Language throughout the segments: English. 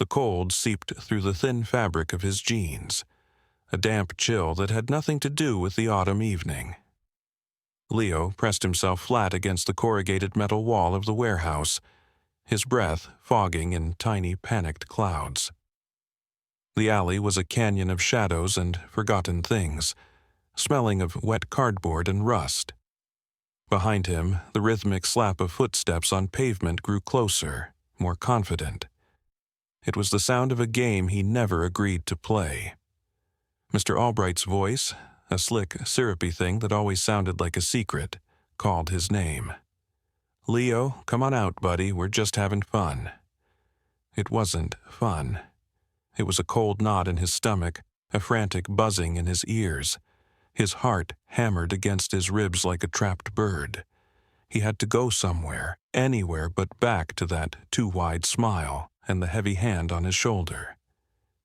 The cold seeped through the thin fabric of his jeans, a damp chill that had nothing to do with the autumn evening. Leo pressed himself flat against the corrugated metal wall of the warehouse, his breath fogging in tiny, panicked clouds. The alley was a canyon of shadows and forgotten things, smelling of wet cardboard and rust. Behind him, the rhythmic slap of footsteps on pavement grew closer, more confident. It was the sound of a game he never agreed to play. Mr. Albright's voice, a slick, syrupy thing that always sounded like a secret, called his name. "Leo, come on out, buddy, we're just having fun." It wasn't fun. It was a cold knot in his stomach, a frantic buzzing in his ears. His heart hammered against his ribs like a trapped bird. He had to go somewhere, anywhere but back to that too-wide smile and the heavy hand on his shoulder.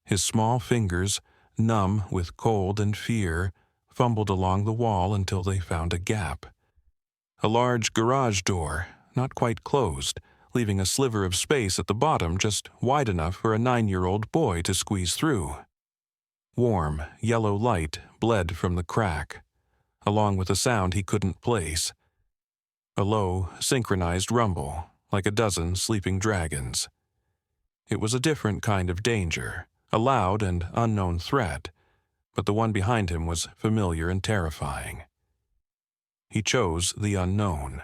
His small fingers, numb with cold and fear, fumbled along the wall until they found a gap. A large garage door, not quite closed, leaving a sliver of space at the bottom just wide enough for a 9-year-old boy to squeeze through. Warm, yellow light bled from the crack, along with a sound he couldn't place. A low, synchronized rumble, like a dozen sleeping dragons. It was a different kind of danger, a loud and unknown threat, but the one behind him was familiar and terrifying. He chose the unknown.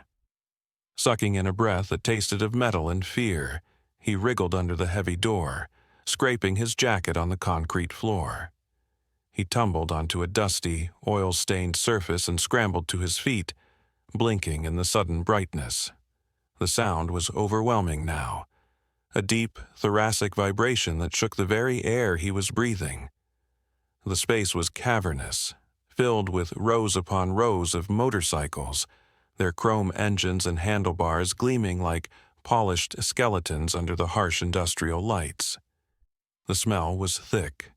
Sucking in a breath that tasted of metal and fear, he wriggled under the heavy door, scraping his jacket on the concrete floor. He tumbled onto a dusty, oil-stained surface and scrambled to his feet, blinking in the sudden brightness. The sound was overwhelming now, a deep, thoracic vibration that shook the very air he was breathing. The space was cavernous, filled with rows upon rows of motorcycles, their chrome engines and handlebars gleaming like polished skeletons under the harsh industrial lights. The smell was thick,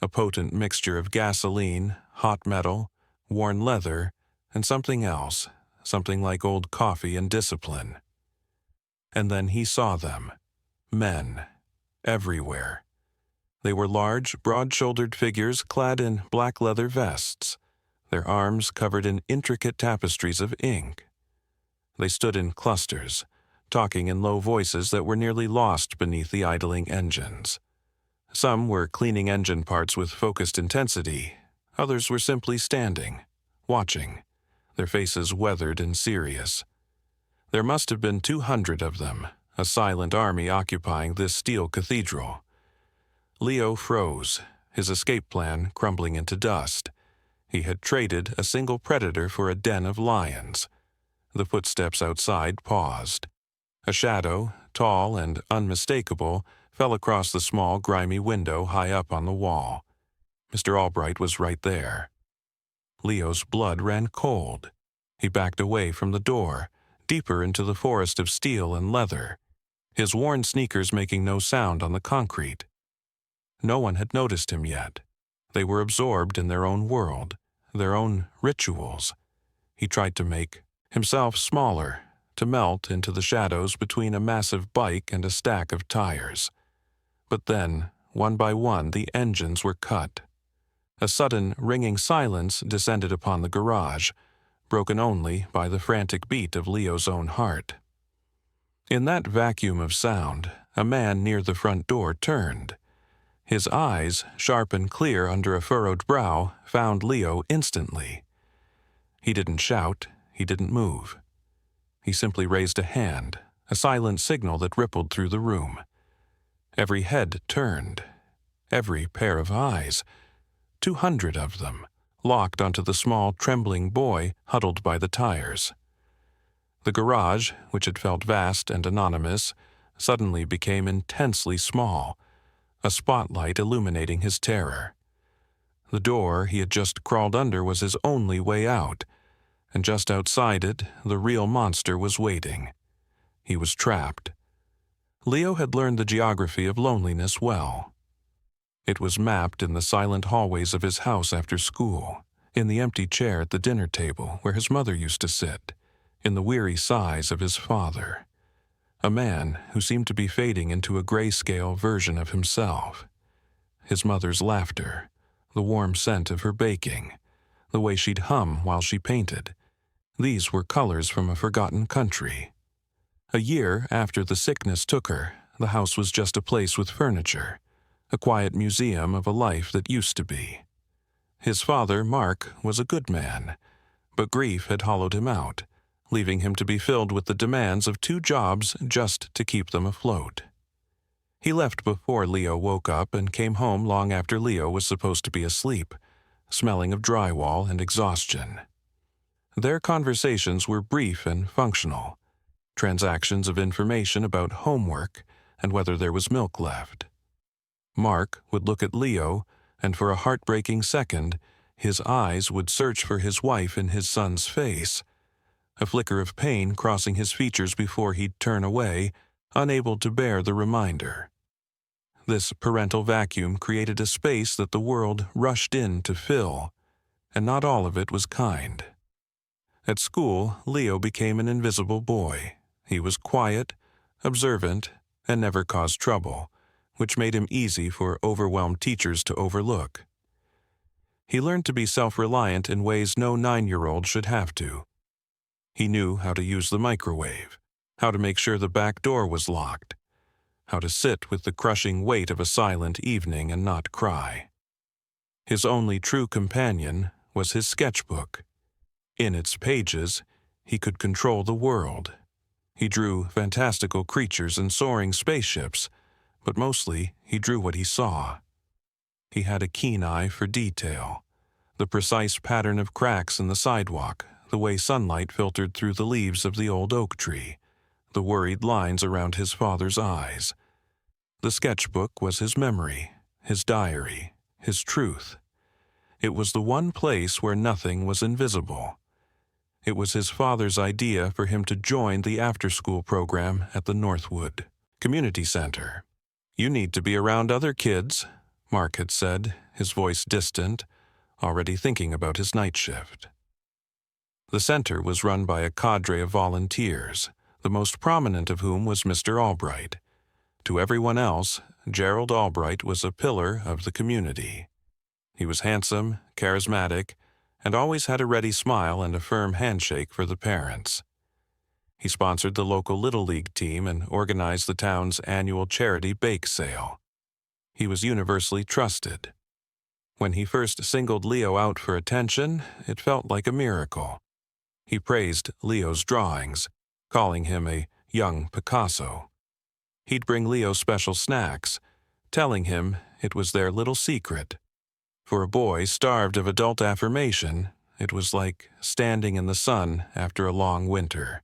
a potent mixture of gasoline, hot metal, worn leather, and something else, something like old coffee and discipline. And then he saw them, men, everywhere. They were large, broad-shouldered figures clad in black leather vests, their arms covered in intricate tapestries of ink. They stood in clusters, talking in low voices that were nearly lost beneath the idling engines. Some were cleaning engine parts with focused intensity, others were simply standing, watching, their faces weathered and serious. There must have been 200 of them, a silent army occupying this steel cathedral. Leo froze, his escape plan crumbling into dust. He had traded a single predator for a den of lions. The footsteps outside paused. A shadow, tall and unmistakable, fell across the small, grimy window high up on the wall. Mr. Albright was right there. Leo's blood ran cold. He backed away from the door, deeper into the forest of steel and leather, his worn sneakers making no sound on the concrete. No one had noticed him yet. They were absorbed in their own world, their own rituals. He tried to make himself smaller, to melt into the shadows between a massive bike and a stack of tires. But then, one by one, the engines were cut. A sudden, ringing silence descended upon the garage, broken only by the frantic beat of Leo's own heart. In that vacuum of sound, a man near the front door turned. His eyes, sharp and clear under a furrowed brow, found Leo instantly. He didn't shout, he didn't move. He simply raised a hand, a silent signal that rippled through the room. Every head turned, every pair of eyes, 200 of them, locked onto the small, trembling boy huddled by the tires. The garage, which had felt vast and anonymous, suddenly became intensely small, a spotlight illuminating his terror. The door he had just crawled under was his only way out, and just outside it, the real monster was waiting. He was trapped. Leo had learned the geography of loneliness well. It was mapped in the silent hallways of his house after school, in the empty chair at the dinner table where his mother used to sit, in the weary sighs of his father. a man who seemed to be fading into a grayscale version of himself. His mother's laughter, the warm scent of her baking, the way she'd hum while she painted, these were colors from a forgotten country. A year after the sickness took her, the house was just a place with furniture, a quiet museum of a life that used to be. His father, Mark, was a good man, but grief had hollowed him out, leaving him to be filled with the demands of 2 jobs just to keep them afloat. He left before Leo woke up and came home long after Leo was supposed to be asleep, smelling of drywall and exhaustion. Their conversations were brief and functional, transactions of information about homework and whether there was milk left. Mark would look at Leo, and for a heartbreaking second, his eyes would search for his wife in his son's face, a flicker of pain crossing his features before he'd turn away, unable to bear the reminder. This parental vacuum created a space that the world rushed in to fill, and not all of it was kind. At school, Leo became an invisible boy. He was quiet, observant, and never caused trouble, which made him easy for overwhelmed teachers to overlook. He learned to be self-reliant in ways no 9-year-old should have to. He knew how to use the microwave, how to make sure the back door was locked, how to sit with the crushing weight of a silent evening and not cry. His only true companion was his sketchbook. In its pages, he could control the world. He drew fantastical creatures and soaring spaceships, but mostly he drew what he saw. He had a keen eye for detail, the precise pattern of cracks in the sidewalk, the way sunlight filtered through the leaves of the old oak tree, the worried lines around his father's eyes. The sketchbook was his memory, his diary, his truth. It was the one place where nothing was invisible. It was his father's idea for him to join the after-school program at the Northwood Community Center. "You need to be around other kids," Mark had said, his voice distant, already thinking about his night shift. The center was run by a cadre of volunteers, the most prominent of whom was Mr. Albright. To everyone else, Gerald Albright was a pillar of the community. He was handsome, charismatic, and always had a ready smile and a firm handshake for the parents. He sponsored the local Little League team and organized the town's annual charity bake sale. He was universally trusted. When he first singled Leo out for attention, it felt like a miracle. He praised Leo's drawings, calling him a young Picasso. He'd bring Leo special snacks, telling him it was their little secret. For a boy starved of adult affirmation, it was like standing in the sun after a long winter.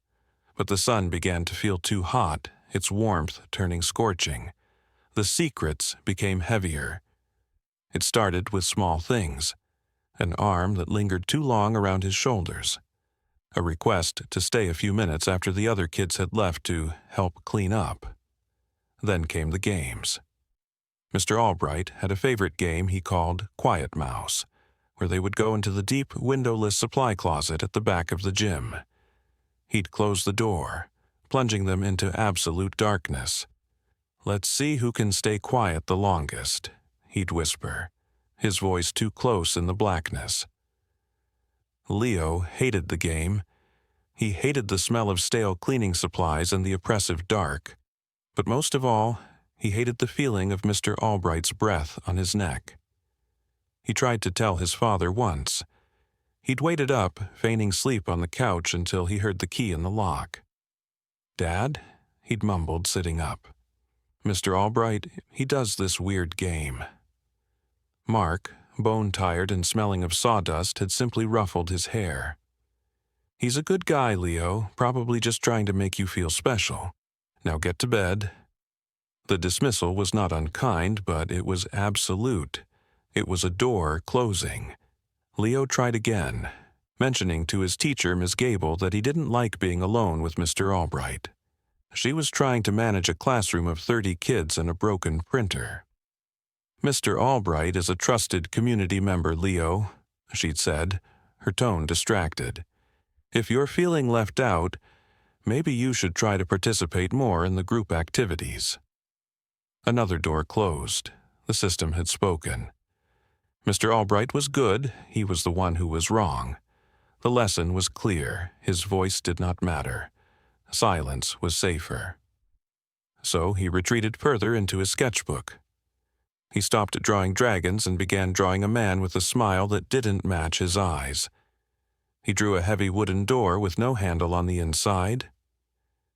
But the sun began to feel too hot, its warmth turning scorching. The secrets became heavier. It started with small things, an arm that lingered too long around his shoulders, a request to stay a few minutes after the other kids had left to help clean up. Then came the games. Mr. Albright had a favorite game he called Quiet Mouse, where they would go into the deep windowless supply closet at the back of the gym. He'd close the door, plunging them into absolute darkness. "Let's see who can stay quiet the longest," he'd whisper, his voice too close in the blackness. Leo hated the game. He hated the smell of stale cleaning supplies and the oppressive dark. But most of all, he hated the feeling of Mr. Albright's breath on his neck. He tried to tell his father once. He'd waited up, feigning sleep on the couch until he heard the key in the lock. "Dad," he'd mumbled, sitting up. "Mr. Albright, he does this weird game." Mark, bone-tired and smelling of sawdust, had simply ruffled his hair. "He's a good guy, Leo, probably just trying to make you feel special. Now get to bed." The dismissal was not unkind, but it was absolute. It was a door closing. Leo tried again, mentioning to his teacher, Miss Gable, that he didn't like being alone with Mr. Albright. She was trying to manage a classroom of 30 kids and a broken printer. "Mr. Albright is a trusted community member, Leo," she'd said, her tone distracted. "If you're feeling left out, Maybe you should try to participate more in the group activities." Another door closed. The system had spoken. Mr. Albright was good, he was the one who was wrong. The lesson was clear, his voice did not matter. Silence was safer. So he retreated further into his sketchbook. He stopped drawing dragons and began drawing a man with a smile that didn't match his eyes. He drew a heavy wooden door with no handle on the inside.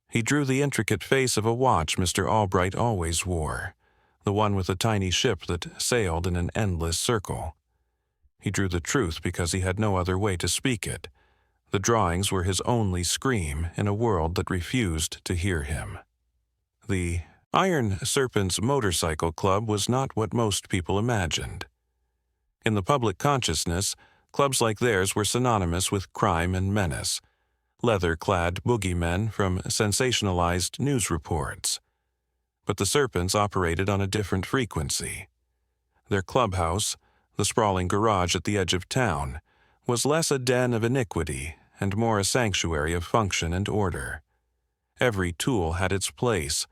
He drew the intricate face of a watch Mr. Albright always wore, the one with a tiny ship that sailed in an endless circle. He drew the truth because he had no other way to speak it. The drawings were his only scream in a world that refused to hear him. The Iron Serpent's Motorcycle Club was not what most people imagined. In the public consciousness, clubs like theirs were synonymous with crime and menace, leather-clad boogeymen from sensationalized news reports. But the Serpents operated on a different frequency. Their clubhouse, the sprawling garage at the edge of town, was less a den of iniquity and more a sanctuary of function and order. Every tool had its place,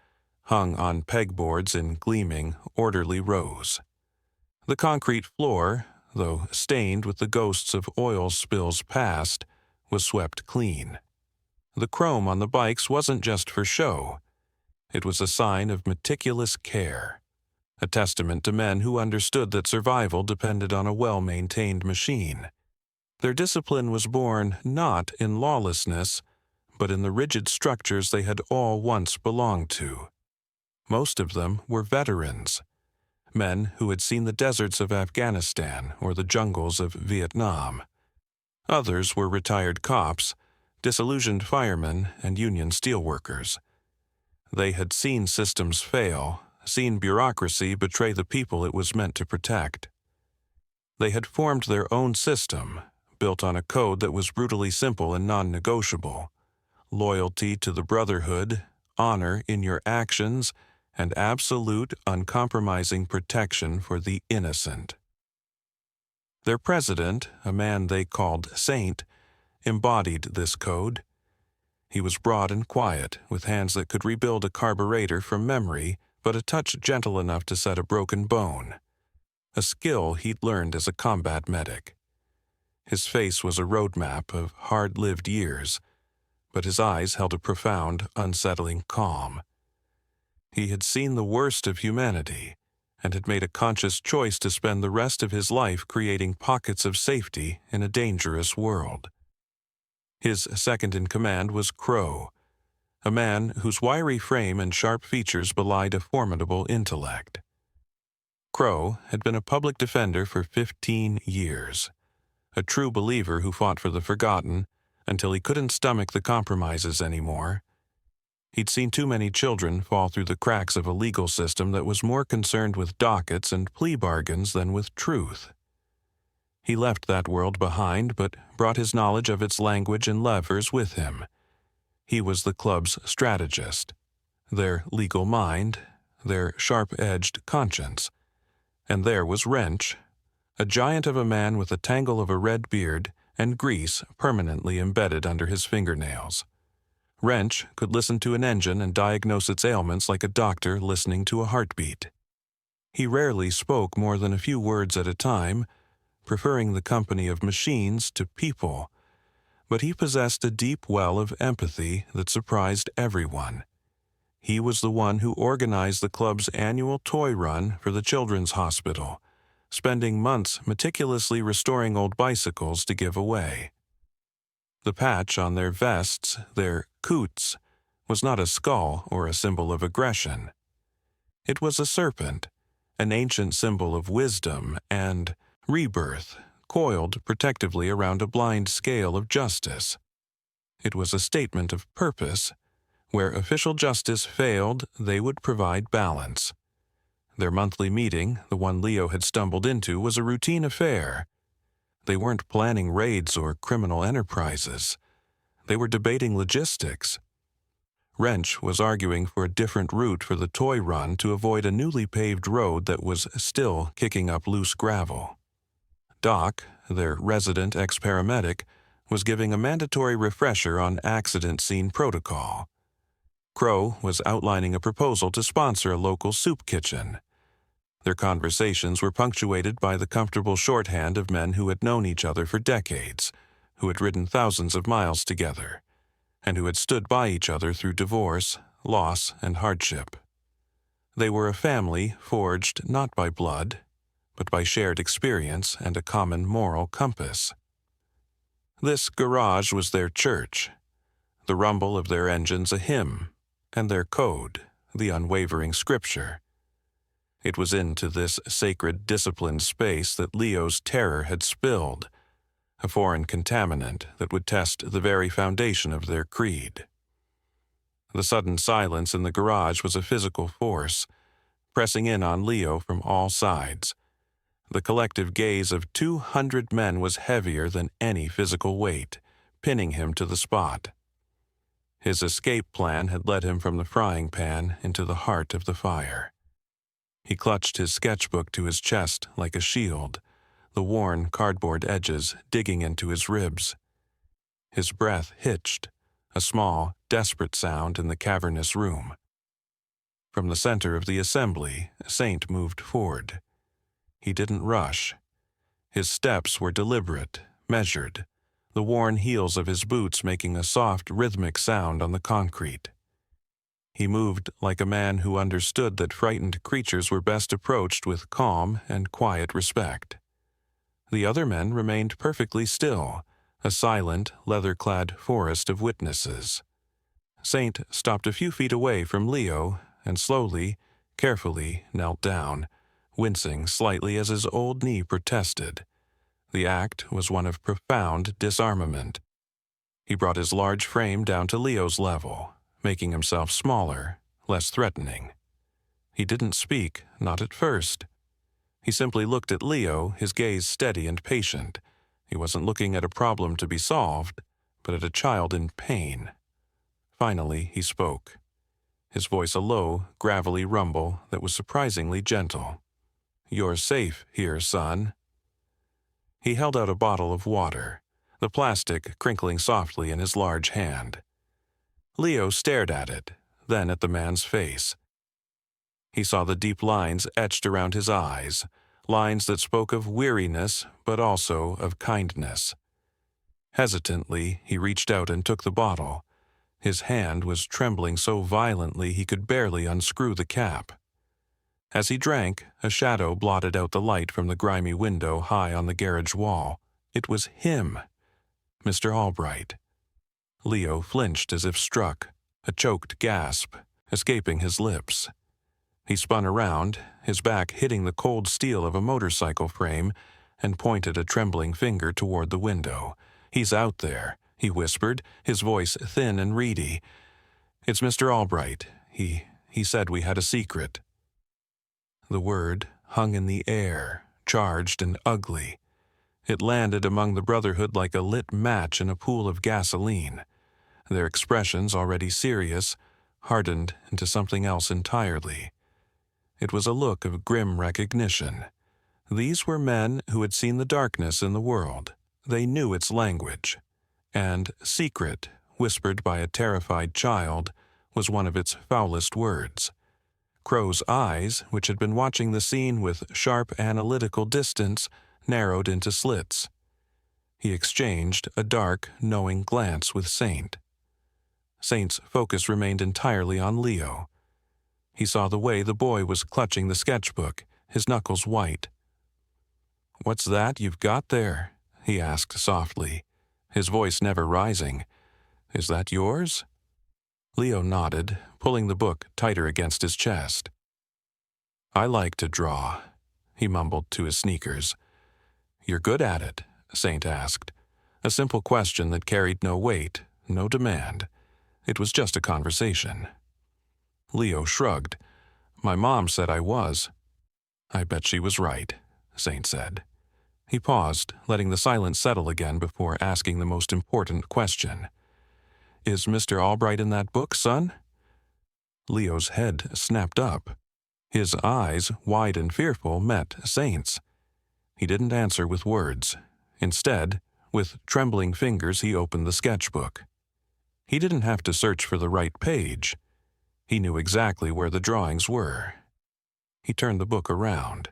hung on pegboards in gleaming, orderly rows. The concrete floor, though stained with the ghosts of oil spills past, was swept clean. The chrome on the bikes wasn't just for show. It was a sign of meticulous care, a testament to men who understood that survival depended on a well-maintained machine. Their discipline was born not in lawlessness, but in the rigid structures they had all once belonged to. Most of them were veterans, men who had seen the deserts of Afghanistan or the jungles of Vietnam. Others were retired cops, disillusioned firemen, and union steelworkers. They had seen systems fail, seen bureaucracy betray the people it was meant to protect. They had formed their own system, built on a code that was brutally simple and non-negotiable: loyalty to the brotherhood, honor in your actions, and absolute, uncompromising protection for the innocent. Their president, a man they called Saint, embodied this code. He was broad and quiet, with hands that could rebuild a carburetor from memory, but a touch gentle enough to set a broken bone, a skill he'd learned as a combat medic. His face was a roadmap of hard-lived years, but his eyes held a profound, unsettling calm. He had seen the worst of humanity, and had made a conscious choice to spend the rest of his life creating pockets of safety in a dangerous world. His second-in-command was Crow, a man whose wiry frame and sharp features belied a formidable intellect. Crow had been a public defender for 15 years, a true believer who fought for the forgotten until he couldn't stomach the compromises anymore. He'd seen too many children fall through the cracks of a legal system that was more concerned with dockets and plea bargains than with truth. He left that world behind, but brought his knowledge of its language and levers with him. He was the club's strategist, their legal mind, their sharp-edged conscience. And there was Wrench, a giant of a man with a tangle of a red beard and grease permanently embedded under his fingernails. Wrench could listen to an engine and diagnose its ailments like a doctor listening to a heartbeat. He rarely spoke more than a few words at a time, preferring the company of machines to people, but he possessed a deep well of empathy that surprised everyone. He was the one who organized the club's annual toy run for the Children's Hospital, spending months meticulously restoring old bicycles to give away. The patch on their vests, their coots, was not a skull or a symbol of aggression. It was a serpent, an ancient symbol of wisdom and rebirth, coiled protectively around a blind scale of justice. It was a statement of purpose. Where official justice failed, they would provide balance. Their monthly meeting, the one Leo had stumbled into, was a routine affair. They weren't planning raids or criminal enterprises. They were debating logistics. Wrench was arguing for a different route for the toy run to avoid a newly paved road that was still kicking up loose gravel. Doc, their resident ex-paramedic, was giving a mandatory refresher on accident scene protocol. Crow was outlining a proposal to sponsor a local soup kitchen. Their conversations were punctuated by the comfortable shorthand of men who had known each other for decades, who had ridden thousands of miles together, and who had stood by each other through divorce, loss, and hardship. They were a family forged not by blood, but by shared experience and a common moral compass. This garage was their church, the rumble of their engines a hymn, and their code, the unwavering scripture. It was into this sacred, disciplined space that Leo's terror had spilled, a foreign contaminant that would test the very foundation of their creed. The sudden silence in the garage was a physical force, pressing in on Leo from all sides. The collective gaze of 200 men was heavier than any physical weight, pinning him to the spot. His escape plan had led him from the frying pan into the heart of the fire. He clutched his sketchbook to his chest like a shield, the worn cardboard edges digging into his ribs. His breath hitched, a small, desperate sound in the cavernous room. From the center of the assembly, Saint moved forward. He didn't rush. His steps were deliberate, measured, the worn heels of his boots making a soft, rhythmic sound on the concrete. He moved like a man who understood that frightened creatures were best approached with calm and quiet respect. The other men remained perfectly still, a silent, leather-clad forest of witnesses. Saint stopped a few feet away from Leo and slowly, carefully knelt down, wincing slightly as his old knee protested. The act was one of profound disarmament. He brought his large frame down to Leo's level, making himself smaller, less threatening. He didn't speak, not at first. He simply looked at Leo, his gaze steady and patient. He wasn't looking at a problem to be solved, but at a child in pain. Finally, he spoke, his voice a low, gravelly rumble that was surprisingly gentle. "You're safe here, son." He held out a bottle of water, the plastic crinkling softly in his large hand. Leo stared at it, then at the man's face. He saw the deep lines etched around his eyes, lines that spoke of weariness but also of kindness. Hesitantly, he reached out and took the bottle. His hand was trembling so violently he could barely unscrew the cap. As he drank, a shadow blotted out the light from the grimy window high on the garage wall. It was him, Mr. Albright. Leo flinched as if struck, a choked gasp escaping his lips. He spun around, his back hitting the cold steel of a motorcycle frame, and pointed a trembling finger toward the window. "He's out there," he whispered, his voice thin and reedy. "It's Mr. Albright. He said we had a secret." The word hung in the air, charged and ugly. It landed among the brotherhood like a lit match in a pool of gasoline. Their expressions, already serious, hardened into something else entirely. It was a look of grim recognition. These were men who had seen the darkness in the world. They knew its language. And secret, whispered by a terrified child, was one of its foulest words. Crow's eyes, which had been watching the scene with sharp analytical distance, narrowed into slits. He exchanged a dark, knowing glance with Saint. Saint's focus remained entirely on Leo. He saw the way the boy was clutching the sketchbook, his knuckles white. "What's that you've got there?" he asked softly, his voice never rising. "Is that yours?" Leo nodded, pulling the book tighter against his chest. "I like to draw," he mumbled to his sneakers. "You're good at it?" Saint asked. A simple question that carried no weight, no demand. It was just a conversation. Leo shrugged. "My mom said I was." "I bet she was right," Saint said. He paused, letting the silence settle again before asking the most important question. "Is Mr. Albright in that book, son?" Leo's head snapped up. His eyes, wide and fearful, met Saint's. He didn't answer with words. Instead, With trembling fingers, he opened the sketchbook. He didn't have to search for the right page. He knew exactly where the drawings were. He turned the book around.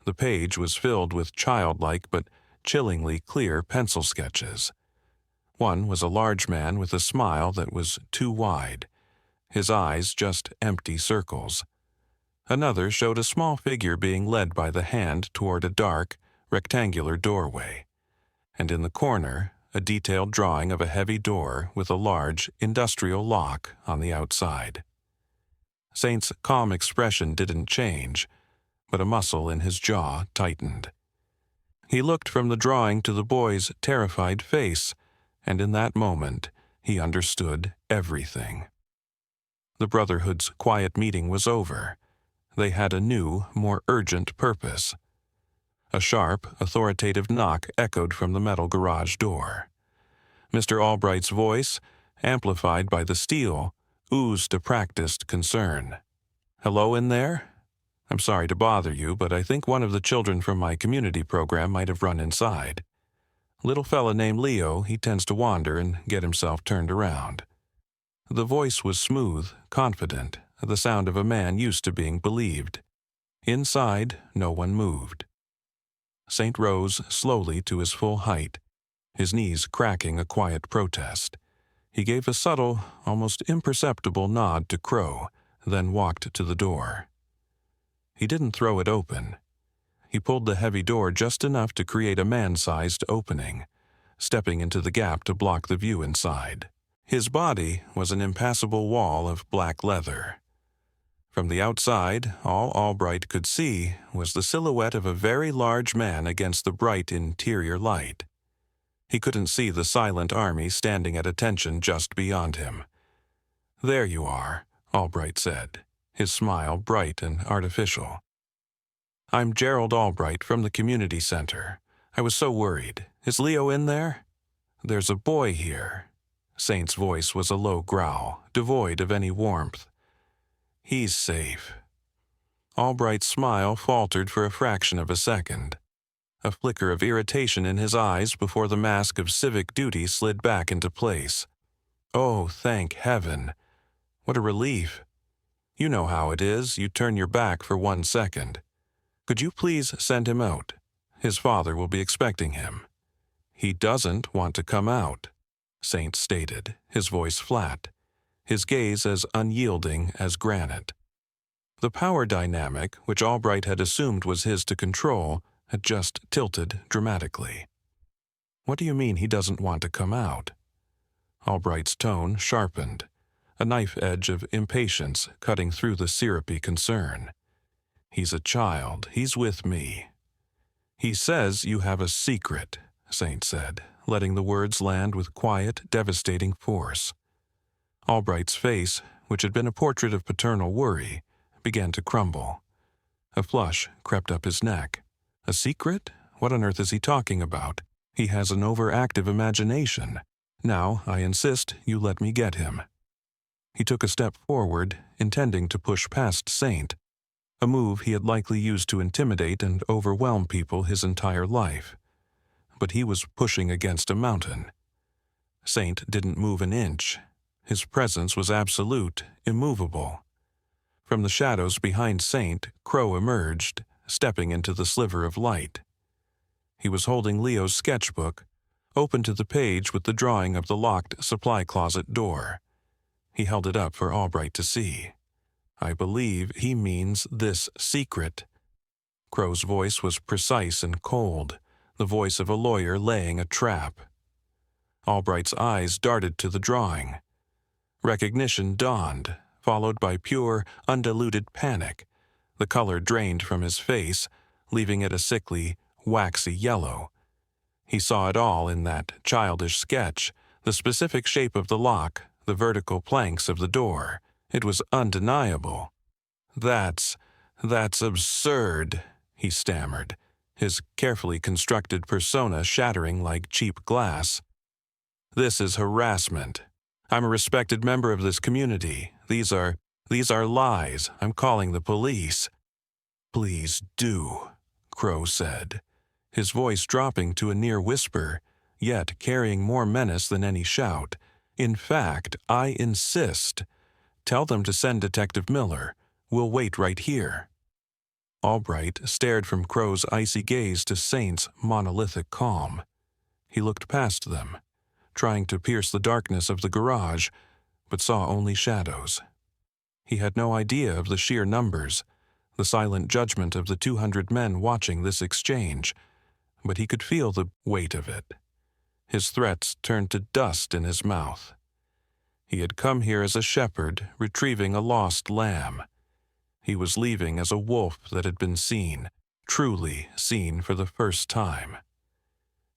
The page was filled with childlike but chillingly clear pencil sketches. One was a large man with a smile that was too wide, his eyes just empty circles. Another showed a small figure being led by the hand toward a dark, rectangular doorway, and in the corner, a detailed drawing of a heavy door with a large, industrial lock on the outside. Saint's calm expression didn't change, but a muscle in his jaw tightened. He looked from the drawing to the boy's terrified face, and in that moment, he understood everything. The Brotherhood's quiet meeting was over. They had a new, more urgent purpose. A sharp, authoritative knock echoed from the metal garage door. Mr. Albright's voice, amplified by the steel, oozed a practiced concern. "Hello in there? I'm sorry to bother you, but I think one of the children from my community program might have run inside. Little fella named Leo, he tends to wander and get himself turned around." The voice was smooth, confident, the sound of a man used to being believed. Inside, no one moved. Saint rose slowly to his full height, his knees cracking a quiet protest. He gave a subtle, almost imperceptible nod to Crow, then walked to the door. He didn't throw it open. He pulled the heavy door just enough to create a man-sized opening, stepping into the gap to block the view inside. His body was an impassable wall of black leather. From the outside, all Albright could see was the silhouette of a very large man against the bright interior light. He couldn't see the silent army standing at attention just beyond him. "There you are," Albright said, his smile bright and artificial. "I'm Gerald Albright from the community center. I was so worried. Is Leo in there?" "There's a boy here." Saint's voice was a low growl, devoid of any warmth. "He's safe." Albright's smile faltered for a fraction of a second, a flicker of irritation in his eyes before the mask of civic duty slid back into place. "Oh, thank heaven. What a relief. You know how it is, you turn your back for 1 second. Could you please send him out? His father will be expecting him." "He doesn't want to come out," Saint stated, his voice flat, his gaze as unyielding as granite. The power dynamic, which Albright had assumed was his to control, had just tilted dramatically. "What do you mean he doesn't want to come out?" Albright's tone sharpened, a knife edge of impatience cutting through the syrupy concern. "He's a child. He's with me." "He says you have a secret," Saint said, letting the words land with quiet, devastating force. Albright's face, which had been a portrait of paternal worry, began to crumble. A flush crept up his neck. "A secret? What on earth is he talking about? He has an overactive imagination. Now, I insist you let me get him." He took a step forward, intending to push past Saint, a move he had likely used to intimidate and overwhelm people his entire life. But he was pushing against a mountain. Saint didn't move an inch. His presence was absolute, immovable. From the shadows behind Saint, Crow emerged, stepping into the sliver of light. He was holding Leo's sketchbook, open to the page with the drawing of the locked supply closet door. He held it up for Albright to see. "I believe he means this secret." Crow's voice was precise and cold, the voice of a lawyer laying a trap. Albright's eyes darted to the drawing. Recognition dawned, followed by pure, undiluted panic. The color drained from his face, leaving it a sickly, waxy yellow. He saw it all in that childish sketch, the specific shape of the lock, the vertical planks of the door. It was undeniable. That's absurd," he stammered, his carefully constructed persona shattering like cheap glass. "This is harassment. I'm a respected member of this community. These are lies. I'm calling the police." "Please do," Crow said, his voice dropping to a near whisper, yet carrying more menace than any shout. "In fact, I insist. Tell them to send Detective Miller. We'll wait right here." Albright stared from Crow's icy gaze to Saint's monolithic calm. He looked past them, trying to pierce the darkness of the garage, but saw only shadows. He had no idea of the sheer numbers, the silent judgment of the 200 men watching this exchange, but he could feel the weight of it. His threats turned to dust in his mouth. He had come here as a shepherd retrieving a lost lamb. He was leaving as a wolf that had been seen, truly seen for the first time.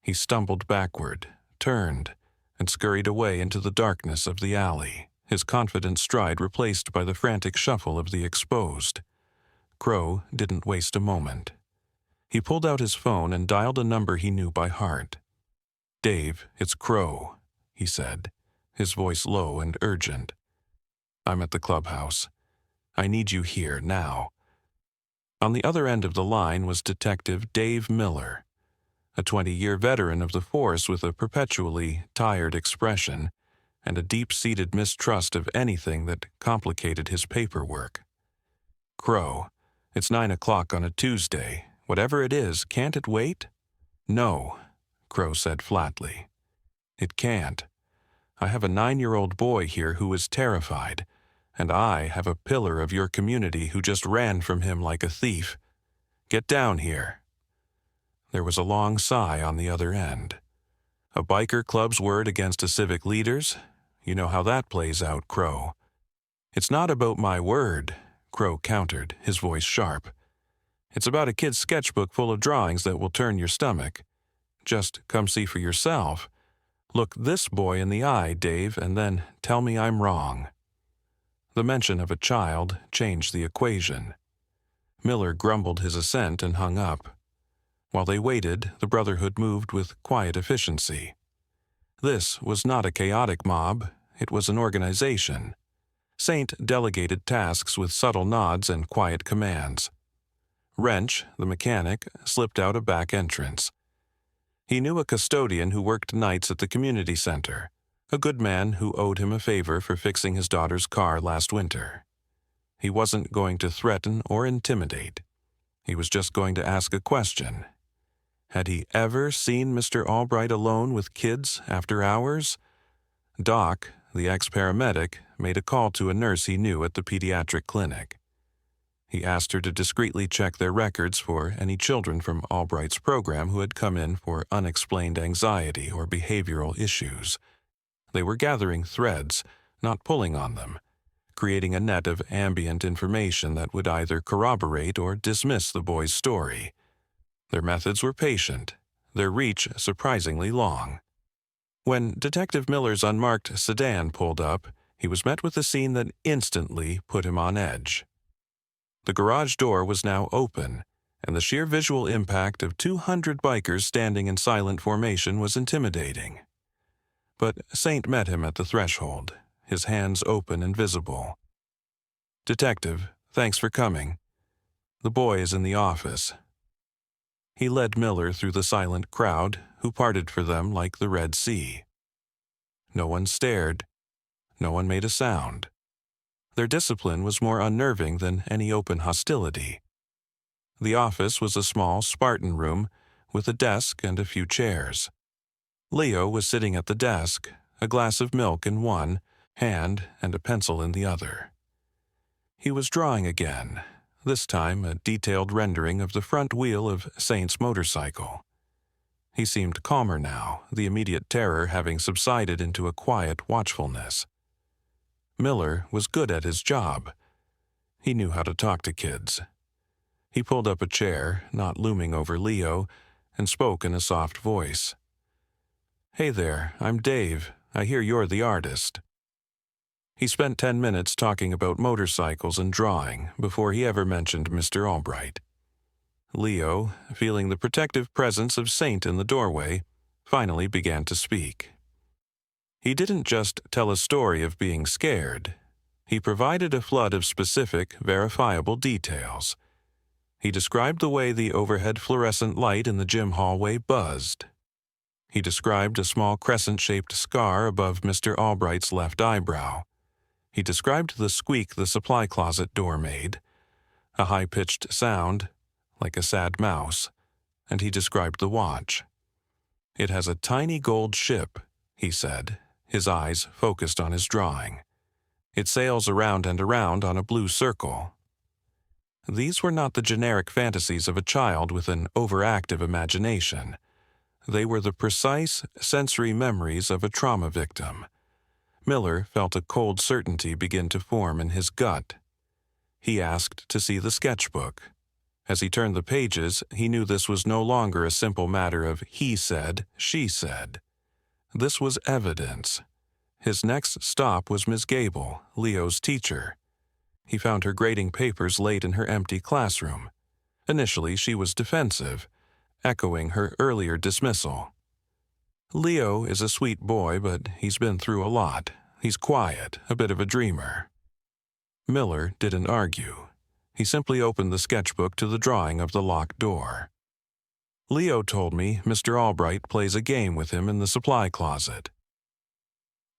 He stumbled backward, turned, and scurried away into the darkness of the alley, his confident stride replaced by the frantic shuffle of the exposed. Crow didn't waste a moment. He pulled out his phone and dialed a number he knew by heart. "Dave, it's Crow," he said, his voice low and urgent. "I'm at the clubhouse. I need you here now." On the other end of the line was Detective Dave Miller, a 20-year veteran of the force with a perpetually tired expression and a deep-seated mistrust of anything that complicated his paperwork. "Crow, it's 9 o'clock on a Tuesday. Whatever it is, can't it wait?" "No," Crow said flatly. "It can't. I have a 9-year-old boy here who is terrified, and I have a pillar of your community who just ran from him like a thief. Get down here." There was a long sigh on the other end. "A biker club's word against a civic leader's? You know how that plays out, Crow." "It's not about my word," Crow countered, his voice sharp. "It's about a kid's sketchbook full of drawings that will turn your stomach. Just come see for yourself. Look this boy in the eye, Dave, and then tell me I'm wrong." The mention of a child changed the equation. Miller grumbled his assent and hung up. While they waited, the Brotherhood moved with quiet efficiency. This was not a chaotic mob, it was an organization. Saint delegated tasks with subtle nods and quiet commands. Wrench, the mechanic, slipped out a back entrance. He knew a custodian who worked nights at the community center, a good man who owed him a favor for fixing his daughter's car last winter. He wasn't going to threaten or intimidate. He was just going to ask a question. Had he ever seen Mr. Albright alone with kids after hours? Doc, the ex-paramedic, made a call to a nurse he knew at the pediatric clinic. He asked her to discreetly check their records for any children from Albright's program who had come in for unexplained anxiety or behavioral issues. They were gathering threads, not pulling on them, creating a net of ambient information that would either corroborate or dismiss the boy's story. Their methods were patient, their reach surprisingly long. When Detective Miller's unmarked sedan pulled up, he was met with a scene that instantly put him on edge. The garage door was now open, and the sheer visual impact of 200 bikers standing in silent formation was intimidating. But Saint met him at the threshold, his hands open and visible. "Detective, thanks for coming. The boy is in the office." He led Miller through the silent crowd, who parted for them like the Red Sea. No one stared. No one made a sound. Their discipline was more unnerving than any open hostility. The office was a small, Spartan room with a desk and a few chairs. Leo was sitting at the desk, a glass of milk in one hand and a pencil in the other. He was drawing again, this time a detailed rendering of the front wheel of Saint's motorcycle. He seemed calmer now, the immediate terror having subsided into a quiet watchfulness. Miller was good at his job. He knew how to talk to kids. He pulled up a chair, not looming over Leo, and spoke in a soft voice. "Hey there, I'm Dave. I hear you're the artist." He spent 10 minutes talking about motorcycles and drawing before he ever mentioned Mr. Albright. Leo, feeling the protective presence of Saint in the doorway, finally began to speak. He didn't just tell a story of being scared. He provided a flood of specific, verifiable details. He described the way the overhead fluorescent light in the gym hallway buzzed. He described a small crescent-shaped scar above Mr. Albright's left eyebrow. He described the squeak the supply closet door made, a high-pitched sound, like a sad mouse, and he described the watch. "It has a tiny gold ship," he said, his eyes focused on his drawing. "It sails around and around on a blue circle." These were not the generic fantasies of a child with an overactive imagination. They were the precise sensory memories of a trauma victim. Miller felt a cold certainty begin to form in his gut. He asked to see the sketchbook. As he turned the pages, he knew this was no longer a simple matter of he said, she said. This was evidence. His next stop was Miss Gable, Leo's teacher. He found her grading papers late in her empty classroom. Initially, she was defensive, echoing her earlier dismissal. "Leo is a sweet boy, but he's been through a lot. He's quiet, a bit of a dreamer." Miller didn't argue. He simply opened the sketchbook to the drawing of the locked door. "Leo told me Mr. Albright plays a game with him in the supply closet."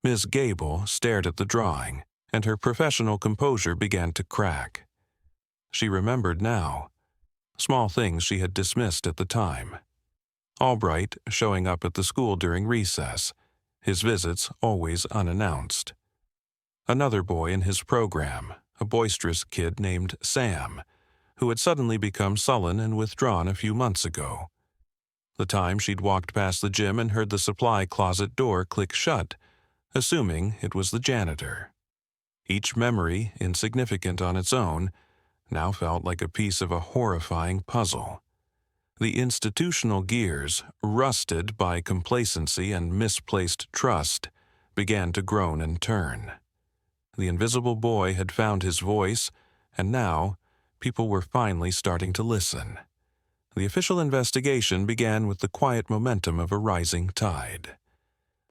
Miss Gable stared at the drawing, and her professional composure began to crack. She remembered now. Small things she had dismissed at the time. Albright showing up at the school during recess, his visits always unannounced. Another boy in his program, a boisterous kid named Sam, who had suddenly become sullen and withdrawn a few months ago. The time she'd walked past the gym and heard the supply closet door click shut, assuming it was the janitor. Each memory, insignificant on its own, now felt like a piece of a horrifying puzzle. The institutional gears, rusted by complacency and misplaced trust, began to groan and turn. The invisible boy had found his voice, and now people were finally starting to listen. The official investigation began with the quiet momentum of a rising tide.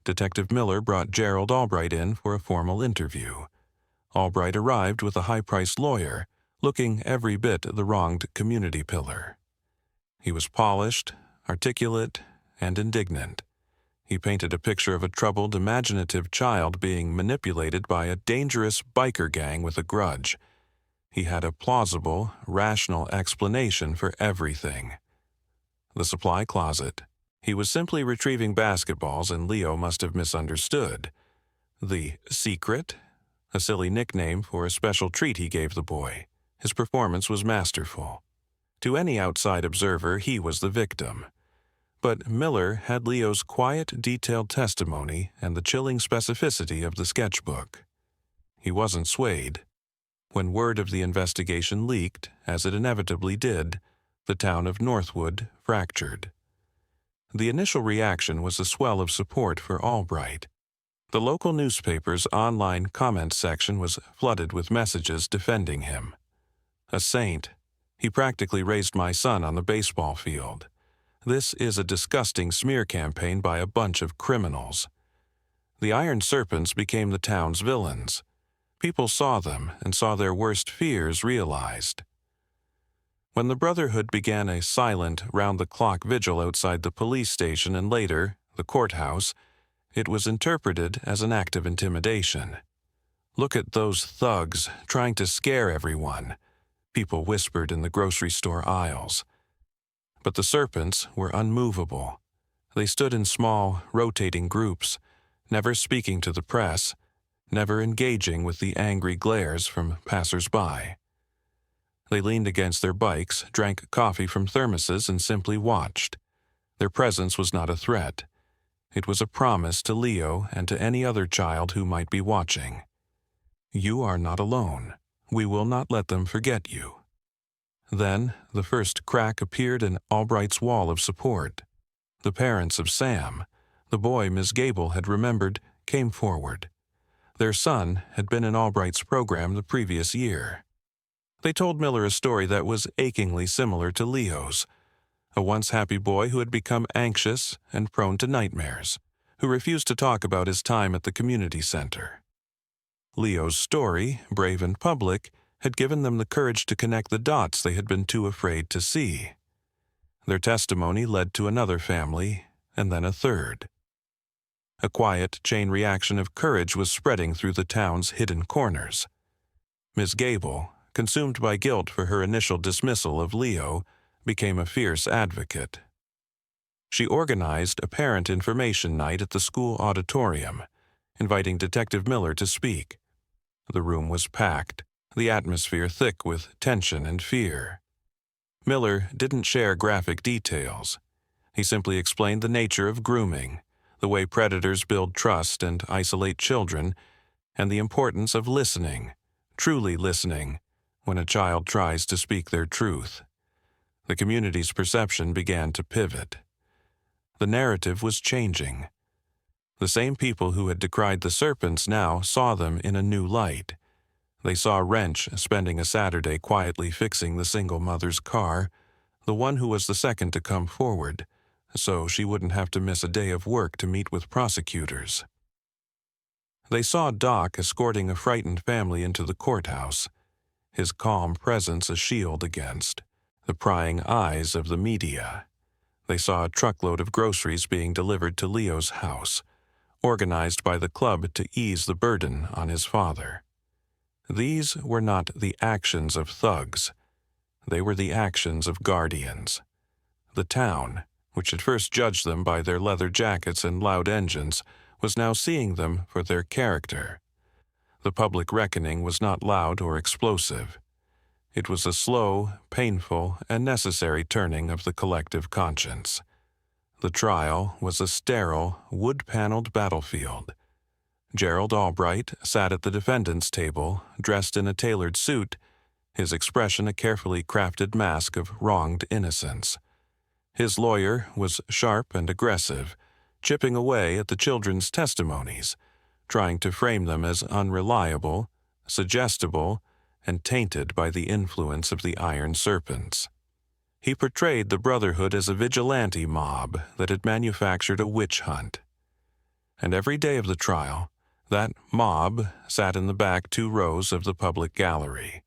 Detective Miller brought Gerald Albright in for a formal interview. Albright arrived with a high-priced lawyer, looking every bit the wronged community pillar. He was polished, articulate, and indignant. He painted a picture of a troubled, imaginative child being manipulated by a dangerous biker gang with a grudge. He had a plausible, rational explanation for everything. The supply closet. He was simply retrieving basketballs, and Leo must have misunderstood. The secret? A silly nickname for a special treat he gave the boy. His performance was masterful. To any outside observer, he was the victim. But Miller had Leo's quiet, detailed testimony and the chilling specificity of the sketchbook. He wasn't swayed. When word of the investigation leaked, as it inevitably did, the town of Northwood fractured. The initial reaction was a swell of support for Albright. The local newspaper's online comment section was flooded with messages defending him. "A saint. He practically raised my son on the baseball field. This is a disgusting smear campaign by a bunch of criminals." The Iron Serpents became the town's villains. People saw them and saw their worst fears realized. When the Brotherhood began a silent, round-the-clock vigil outside the police station and later, the courthouse, it was interpreted as an act of intimidation. "Look at those thugs trying to scare everyone," people whispered in the grocery store aisles. But the Serpents were unmovable. They stood in small, rotating groups, never speaking to the press, never engaging with the angry glares from passers-by. They leaned against their bikes, drank coffee from thermoses, and simply watched. Their presence was not a threat. It was a promise to Leo and to any other child who might be watching. "You are not alone. We will not let them forget you." Then, the first crack appeared in Albright's wall of support. The parents of Sam, the boy Miss Gable had remembered, came forward. Their son had been in Albright's program the previous year. They told Miller a story that was achingly similar to Leo's. A once happy boy who had become anxious and prone to nightmares, who refused to talk about his time at the community center. Leo's story, brave and public, had given them the courage to connect the dots they had been too afraid to see. Their testimony led to another family, and then a third. A quiet chain reaction of courage was spreading through the town's hidden corners. Miss Gable, consumed by guilt for her initial dismissal of Leo, became a fierce advocate. She organized a parent information night at the school auditorium, inviting Detective Miller to speak. The room was packed, the atmosphere thick with tension and fear. Miller didn't share graphic details. He simply explained the nature of grooming, the way predators build trust and isolate children, and the importance of listening, truly listening, when a child tries to speak their truth. The community's perception began to pivot. The narrative was changing. The same people who had decried the serpents now saw them in a new light. They saw Wrench spending a Saturday quietly fixing the single mother's car, the one who was the second to come forward, so she wouldn't have to miss a day of work to meet with prosecutors. They saw Doc escorting a frightened family into the courthouse, his calm presence a shield against the prying eyes of the media. They saw a truckload of groceries being delivered to Leo's house, organized by the club to ease the burden on his father. These were not the actions of thugs. They were the actions of guardians. The town, which had first judged them by their leather jackets and loud engines, was now seeing them for their character. The public reckoning was not loud or explosive. It was a slow, painful, and necessary turning of the collective conscience. The trial was a sterile, wood-paneled battlefield. Gerald Albright sat at the defendant's table, dressed in a tailored suit, his expression a carefully crafted mask of wronged innocence. His lawyer was sharp and aggressive, chipping away at the children's testimonies, trying to frame them as unreliable, suggestible, and tainted by the influence of the iron serpents. He portrayed the Brotherhood as a vigilante mob that had manufactured a witch hunt. And every day of the trial, that mob sat in the back 2 rows of the public gallery.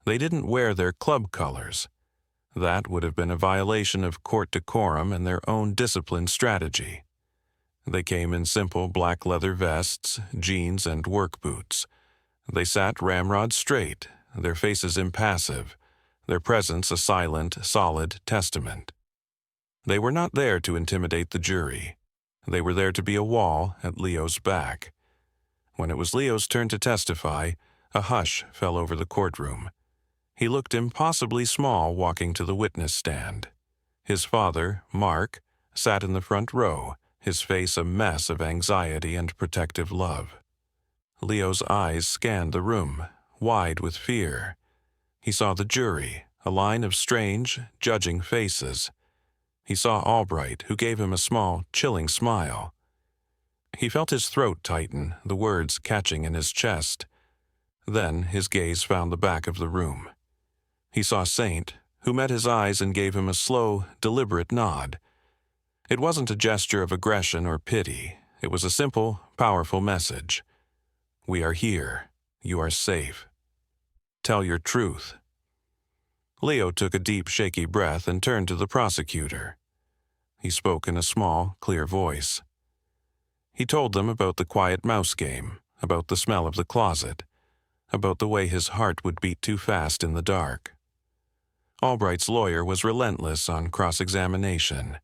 They didn't wear their club colors. That would have been a violation of court decorum and their own discipline strategy. They came in simple black leather vests, jeans, and work boots. They sat ramrod straight, their faces impassive, their presence a silent, solid testament. They were not there to intimidate the jury. They were there to be a wall at Leo's back. When it was Leo's turn to testify, a hush fell over the courtroom. He looked impossibly small walking to the witness stand. His father, Mark, sat in the front row, his face a mess of anxiety and protective love. Leo's eyes scanned the room, wide with fear. He saw the jury, a line of strange, judging faces. He saw Albright, who gave him a small, chilling smile. He felt his throat tighten, the words catching in his chest. Then his gaze found the back of the room. He saw Saint, who met his eyes and gave him a slow, deliberate nod. It wasn't a gesture of aggression or pity. It was a simple, powerful message. We are here. You are safe. Tell your truth. Leo took a deep, shaky breath and turned to the prosecutor. He spoke in a small, clear voice. He told them about the quiet mouse game, about the smell of the closet, about the way his heart would beat too fast in the dark. Albright's lawyer was relentless on cross-examination.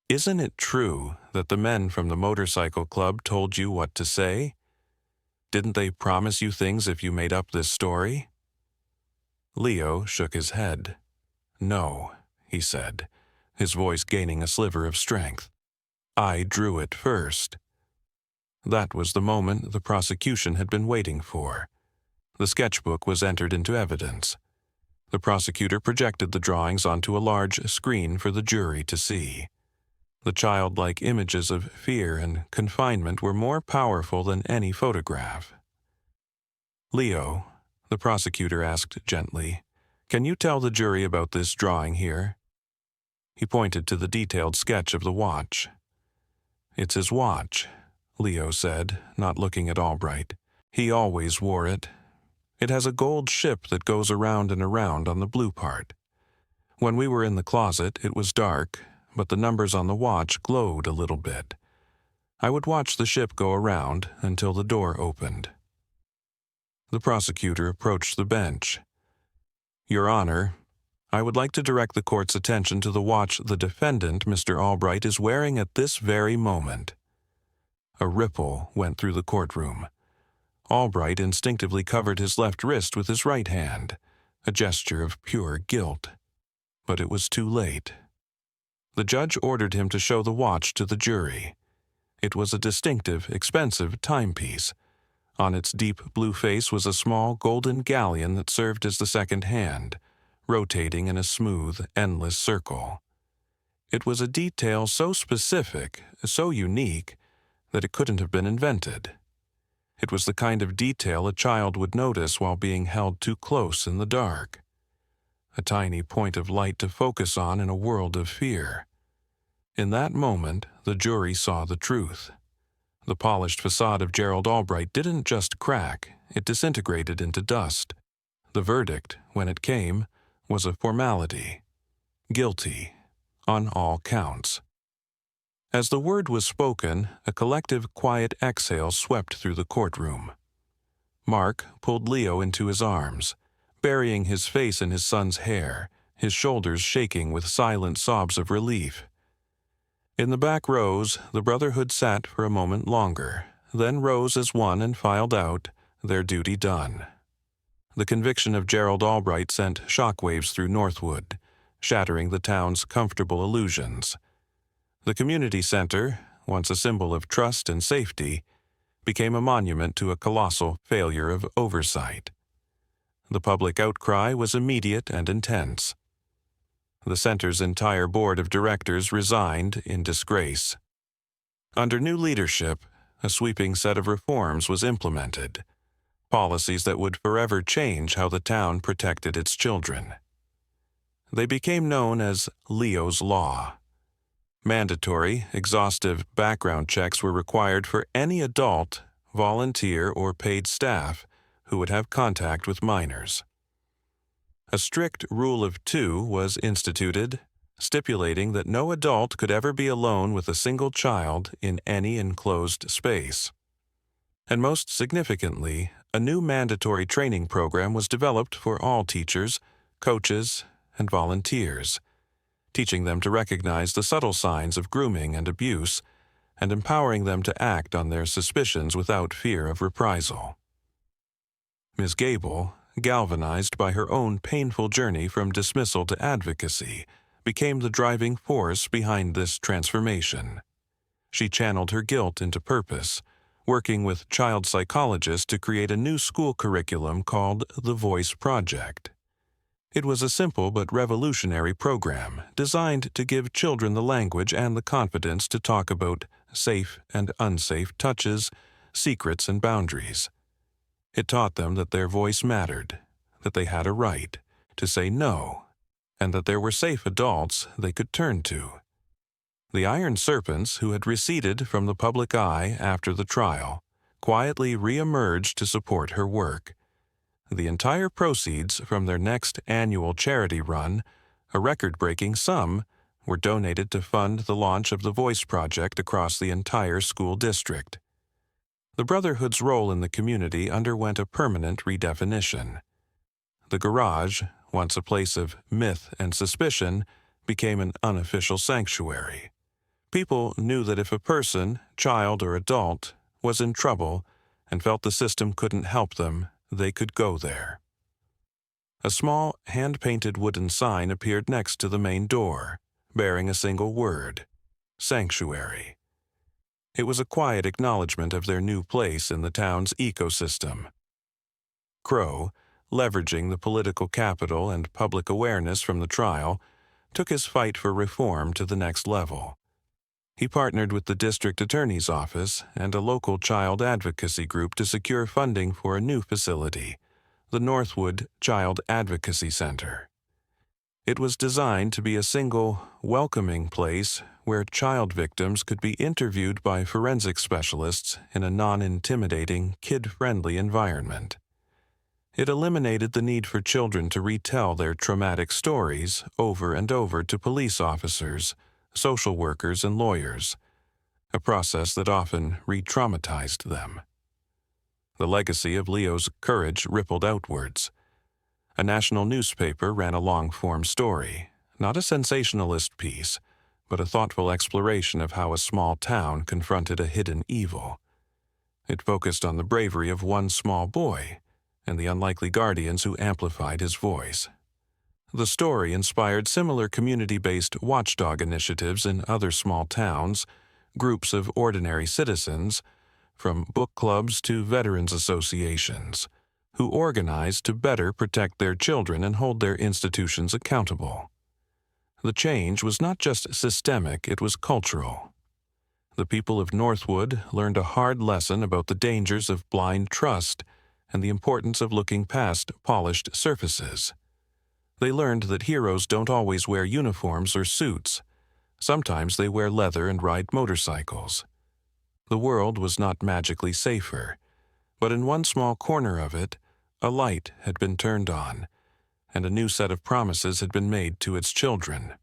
Isn't it true that the men from the motorcycle club told you what to say? Didn't they promise you things if you made up this story? Leo shook his head. No, he said, his voice gaining a sliver of strength. I drew it first. That was the moment the prosecution had been waiting for. The sketchbook was entered into evidence. The prosecutor projected the drawings onto a large screen for the jury to see. The childlike images of fear and confinement were more powerful than any photograph. Leo, the prosecutor asked gently, can you tell the jury about this drawing here? He pointed to the detailed sketch of the watch. It's his watch, Leo said, not looking at Albright. He always wore it. It has a gold ship that goes around and around on the blue part. When we were in the closet, it was dark, but the numbers on the watch glowed a little bit. I would watch the ship go around until the door opened. The prosecutor approached the bench. "Your Honor, I would like to direct the court's attention to the watch the defendant, Mr. Albright, is wearing at this very moment." A ripple went through the courtroom. Albright instinctively covered his left wrist with his right hand, a gesture of pure guilt. But it was too late. The judge ordered him to show the watch to the jury. It was a distinctive, expensive timepiece. On its deep blue face was a small golden galleon that served as the second hand, rotating in a smooth, endless circle. It was a detail so specific, so unique, that it couldn't have been invented. It was the kind of detail a child would notice while being held too close in the dark. A tiny point of light to focus on in a world of fear. In that moment, the jury saw the truth. The polished facade of Gerald Albright didn't just crack, it disintegrated into dust. The verdict, when it came, was a formality. Guilty, on all counts. As the word was spoken, a collective quiet exhale swept through the courtroom. Mark pulled Leo into his arms, burying his face in his son's hair, his shoulders shaking with silent sobs of relief. In the back rows, the Brotherhood sat for a moment longer, then rose as one and filed out, their duty done. The conviction of Gerald Albright sent shockwaves through Northwood, shattering the town's comfortable illusions. The community center, once a symbol of trust and safety, became a monument to a colossal failure of oversight. The public outcry was immediate and intense. The center's entire board of directors resigned in disgrace. Under new leadership, a sweeping set of reforms was implemented, policies that would forever change how the town protected its children. They became known as Leo's Law. Mandatory, exhaustive background checks were required for any adult, volunteer, or paid staff who would have contact with minors. A strict rule of two was instituted, stipulating that no adult could ever be alone with a single child in any enclosed space. And most significantly, a new mandatory training program was developed for all teachers, coaches, and volunteers, teaching them to recognize the subtle signs of grooming and abuse, and empowering them to act on their suspicions without fear of reprisal. Ms. Gable, galvanized by her own painful journey from dismissal to advocacy, became the driving force behind this transformation. She channeled her guilt into purpose, working with child psychologists to create a new school curriculum called the Voice Project. It was a simple but revolutionary program designed to give children the language and the confidence to talk about safe and unsafe touches, secrets, and boundaries. It taught them that their voice mattered, that they had a right to say no, and that there were safe adults they could turn to. The Iron Serpents, who had receded from the public eye after the trial, quietly re-emerged to support her work. The entire proceeds from their next annual charity run, a record-breaking sum, were donated to fund the launch of the Voice Project across the entire school district. The Brotherhood's role in the community underwent a permanent redefinition. The garage, once a place of myth and suspicion, became an unofficial sanctuary. People knew that if a person, child or adult, was in trouble and felt the system couldn't help them, they could go there. A small, hand-painted wooden sign appeared next to the main door, bearing a single word: sanctuary. It was a quiet acknowledgement of their new place in the town's ecosystem. Crow, leveraging the political capital and public awareness from the trial, took his fight for reform to the next level. He partnered with the district attorney's office and a local child advocacy group to secure funding for a new facility, the Northwood Child Advocacy Center. It was designed to be a single, welcoming place where child victims could be interviewed by forensic specialists in a non-intimidating, kid-friendly environment. It eliminated the need for children to retell their traumatic stories over and over to police officers, social workers, and lawyers, a process that often re-traumatized them. The legacy of Leo's courage rippled outwards. A national newspaper ran a long-form story, not a sensationalist piece, but a thoughtful exploration of how a small town confronted a hidden evil. It focused on the bravery of one small boy and the unlikely guardians who amplified his voice. The story inspired similar community-based watchdog initiatives in other small towns, groups of ordinary citizens, from book clubs to veterans associations, who organized to better protect their children and hold their institutions accountable. The change was not just systemic, it was cultural. The people of Northwood learned a hard lesson about the dangers of blind trust and the importance of looking past polished surfaces. They learned that heroes don't always wear uniforms or suits. Sometimes they wear leather and ride motorcycles. The world was not magically safer, but in one small corner of it, a light had been turned on, and a new set of promises had been made to its children.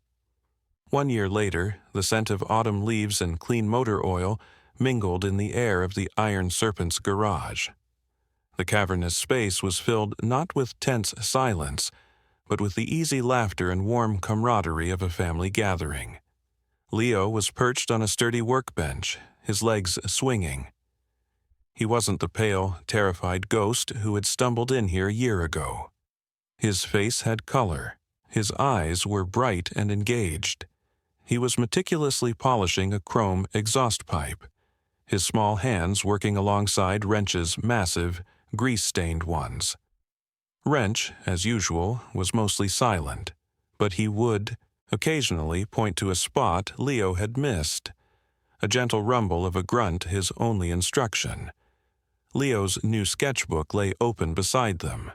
1 year later, the scent of autumn leaves and clean motor oil mingled in the air of the Iron Serpent's garage. The cavernous space was filled not with tense silence, but with the easy laughter and warm camaraderie of a family gathering. Leo was perched on a sturdy workbench, his legs swinging. He wasn't the pale, terrified ghost who had stumbled in here a year ago. His face had color. His eyes were bright and engaged. He was meticulously polishing a chrome exhaust pipe, his small hands working alongside Wrench's massive, grease-stained ones. Wrench, as usual, was mostly silent, but he would occasionally point to a spot Leo had missed, a gentle rumble of a grunt his only instruction. Leo's new sketchbook lay open beside them.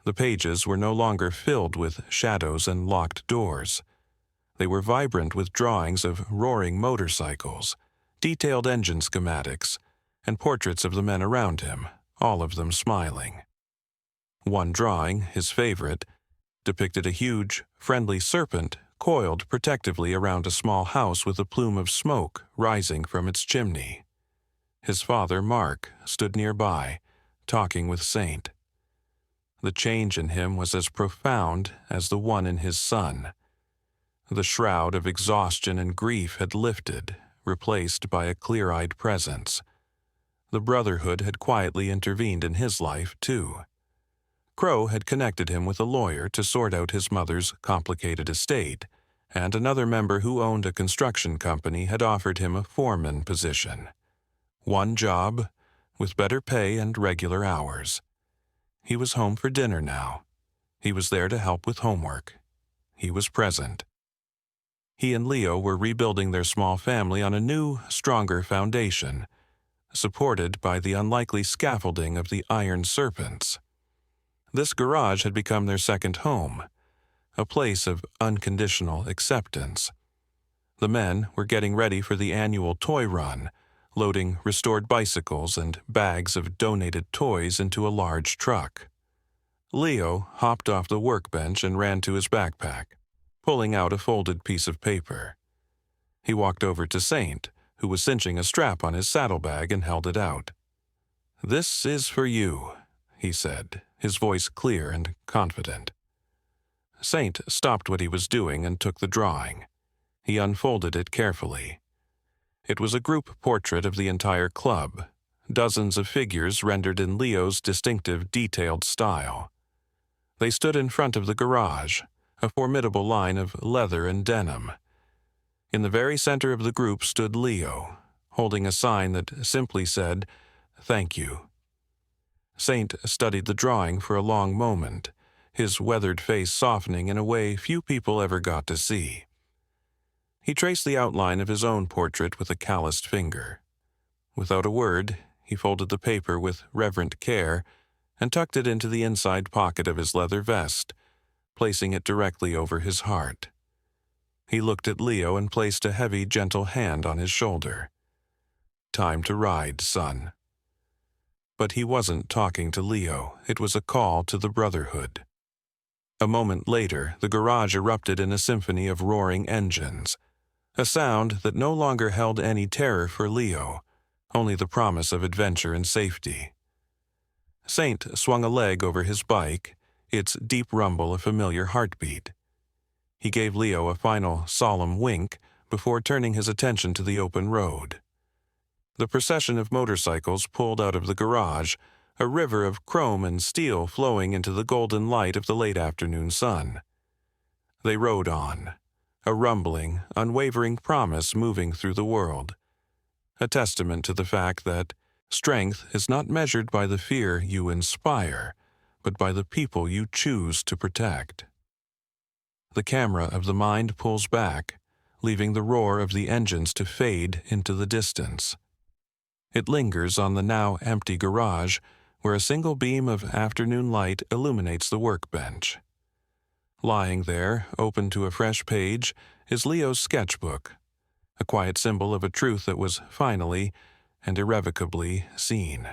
The pages were no longer filled with shadows and locked doors. They were vibrant with drawings of roaring motorcycles, detailed engine schematics, and portraits of the men around him, all of them smiling. One drawing, his favorite, depicted a huge, friendly serpent coiled protectively around a small house with a plume of smoke rising from its chimney. His father, Mark, stood nearby, talking with Saint. The change in him was as profound as the one in his son. The shroud of exhaustion and grief had lifted, replaced by a clear-eyed presence. The Brotherhood had quietly intervened in his life, too. Crow had connected him with a lawyer to sort out his mother's complicated estate, and another member who owned a construction company had offered him a foreman position. One job, with better pay and regular hours. He was home for dinner now. He was there to help with homework. He was present. He and Leo were rebuilding their small family on a new, stronger foundation, supported by the unlikely scaffolding of the Iron Serpents. This garage had become their second home, a place of unconditional acceptance. The men were getting ready for the annual toy run, loading restored bicycles and bags of donated toys into a large truck. Leo hopped off the workbench and ran to his backpack, pulling out a folded piece of paper. He walked over to Saint, who was cinching a strap on his saddlebag, and held it out. "This is for you," he said, his voice clear and confident. Saint stopped what he was doing and took the drawing. He unfolded it carefully. It was a group portrait of the entire club, dozens of figures rendered in Leo's distinctive detailed style. They stood in front of the garage, a formidable line of leather and denim. In the very center of the group stood Leo, holding a sign that simply said, "Thank you." Saint studied the drawing for a long moment, his weathered face softening in a way few people ever got to see. He traced the outline of his own portrait with a calloused finger. Without a word, he folded the paper with reverent care and tucked it into the inside pocket of his leather vest, placing it directly over his heart. He looked at Leo and placed a heavy, gentle hand on his shoulder. "Time to ride, son." But he wasn't talking to Leo. It was a call to the Brotherhood. A moment later, the garage erupted in a symphony of roaring engines. a sound that no longer held any terror for Leo, only the promise of adventure and safety. Saint swung a leg over his bike, its deep rumble a familiar heartbeat. He gave Leo a final solemn wink before turning his attention to the open road. The procession of motorcycles pulled out of the garage, a river of chrome and steel flowing into the golden light of the late afternoon sun. They rode on, a rumbling, unwavering promise moving through the world, a testament to the fact that strength is not measured by the fear you inspire, but by the people you choose to protect. The camera of the mind pulls back, leaving the roar of the engines to fade into the distance. It lingers on the now empty garage, where a single beam of afternoon light illuminates the workbench. Lying there, open to a fresh page, is Leo's sketchbook, a quiet symbol of a truth that was finally and irrevocably seen.